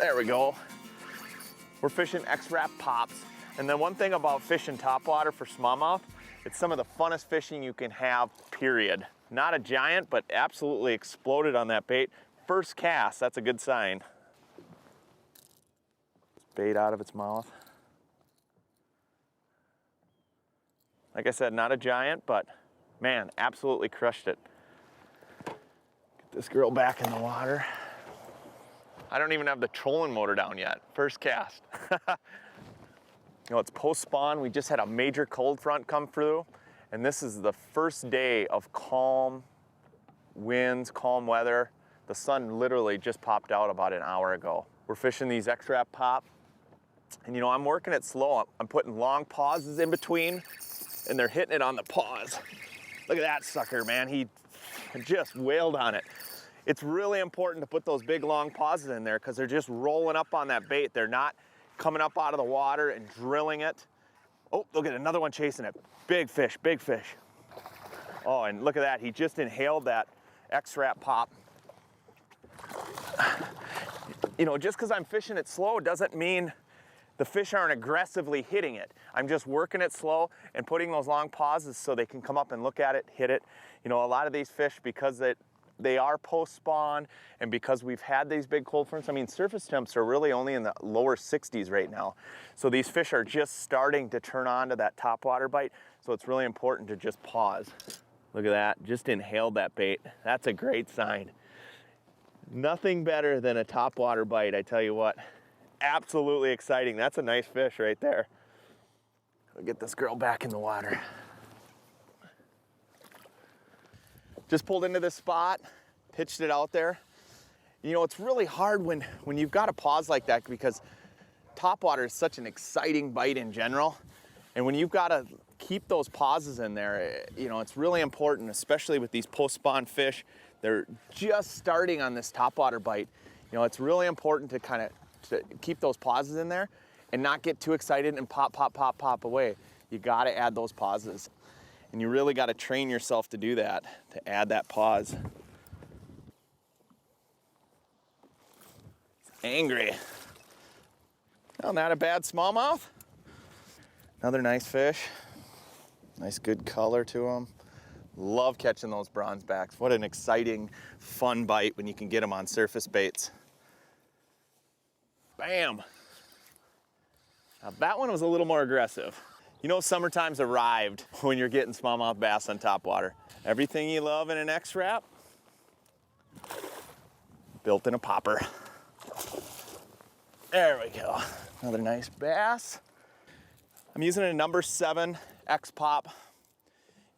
There we go. We're fishing X-Wrap pops. And then one thing about fishing topwater for smallmouth, it's some of the funnest fishing you can have, period. Not a giant, but absolutely exploded on that bait. First cast, that's a good sign. Bait out of its mouth. Like I said, not a giant, but man, absolutely crushed it. Get this girl back in the water. I don't even have the trolling motor down yet. First cast. You know, it's post-spawn. We just had a major cold front come through, and this is the first day of calm winds, calm weather. The sun literally just popped out about an hour ago. We're fishing these X-Wrap pop, and you know, I'm working it slow. I'm putting long pauses in between, and they're hitting it on the pause. Look at that sucker, man. He just wailed on it. It's really important to put those big long pauses in there because they're just rolling up on that bait. They're not coming up out of the water and drilling it. Oh, look at another one chasing it. Big fish, big fish. Oh, and look at that. He just inhaled that X-Wrap pop. You know, just because I'm fishing it slow doesn't mean the fish aren't aggressively hitting it. I'm just working it slow and putting those long pauses so they can come up and look at it, hit it. You know, a lot of these fish, because they are post-spawn, and because we've had these big cold fronts, I mean, surface temps are really only in the lower 60s right now. So these fish are just starting to turn on to that topwater bite. So it's really important to just pause. Look at that, just inhaled that bait. That's a great sign. Nothing better than a topwater bite, I tell you what. Absolutely exciting. That's a nice fish right there. We'll get this girl back in the water. Just pulled into this spot, pitched it out there. You know, it's really hard when you've got a pause like that because topwater is such an exciting bite in general. And when you've got to keep those pauses in there, you know, it's really important, especially with these post-spawn fish. They're just starting on this topwater bite. You know, it's really important to kind of keep those pauses in there and not get too excited and pop, pop, pop, pop away. You got to add those pauses. And you really got to train yourself to do that, to add that pause. It's angry. Well, not a bad smallmouth. Another nice fish. Nice good color to them. Love catching those bronze backs. What an exciting, fun bite when you can get them on surface baits. Bam. Now that one was a little more aggressive. You know, summertime's arrived when you're getting smallmouth bass on topwater. Everything you love in an X-Wrap, built in a popper. There we go. Another nice bass. I'm using a number 7 X-Pop,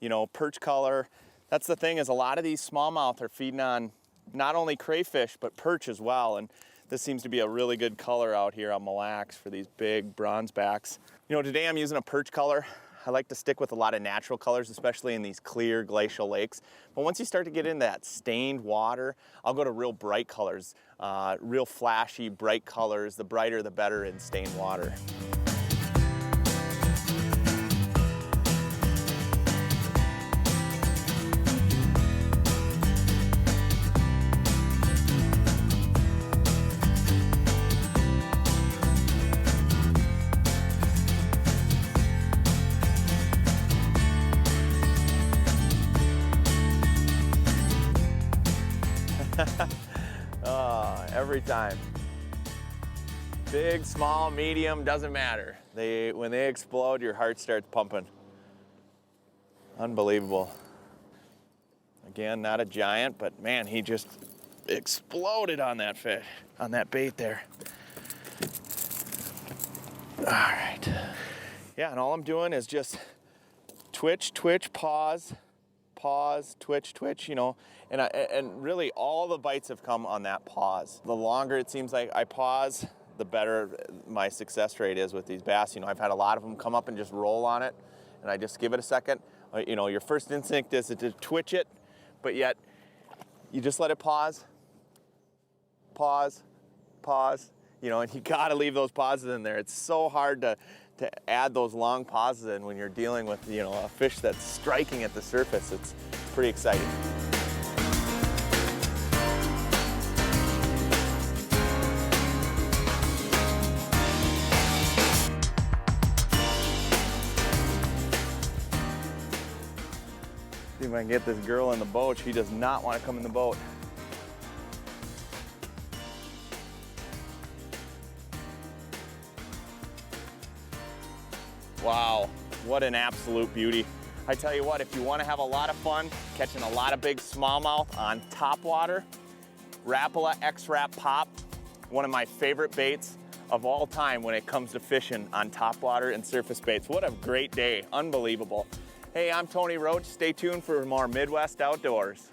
you know, perch color. That's the thing, is a lot of these smallmouth are feeding on not only crayfish, but perch as well. And this seems to be a really good color out here on Mille Lacs for these big bronze backs. You know, today I'm using a perch color. I like to stick with a lot of natural colors, especially in these clear glacial lakes. But once you start to get into that stained water, I'll go to real bright colors, real flashy, bright colors. The brighter, the better in stained water. Every time. Big, small, medium, doesn't matter. When they explode, your heart starts pumping. Unbelievable. Again, not a giant, but man, he just exploded on that fish, on that bait there. All right. Yeah, and all I'm doing is just twitch, twitch, pause, pause, twitch, twitch, you know, and really all the bites have come on that pause. The longer it seems like I pause, the better my success rate is with these bass. You know, I've had a lot of them come up and just roll on it, and I just give it a second. You know, your first instinct is to twitch it, but yet you just let it pause, pause, pause, you know, and you gotta leave those pauses in there. It's so hard to add those long pauses in when you're dealing with, you know, a fish that's striking at the surface. It's pretty exciting. See if I can get this girl in the boat. She does not want to come in the boat. Wow, what an absolute beauty. I tell you what, if you want to have a lot of fun catching a lot of big smallmouth on top water, Rapala X-Rap Pop, one of my favorite baits of all time when it comes to fishing on top water and surface baits. What a great day, unbelievable. Hey, I'm Tony Roach. Stay tuned for more Midwest Outdoors.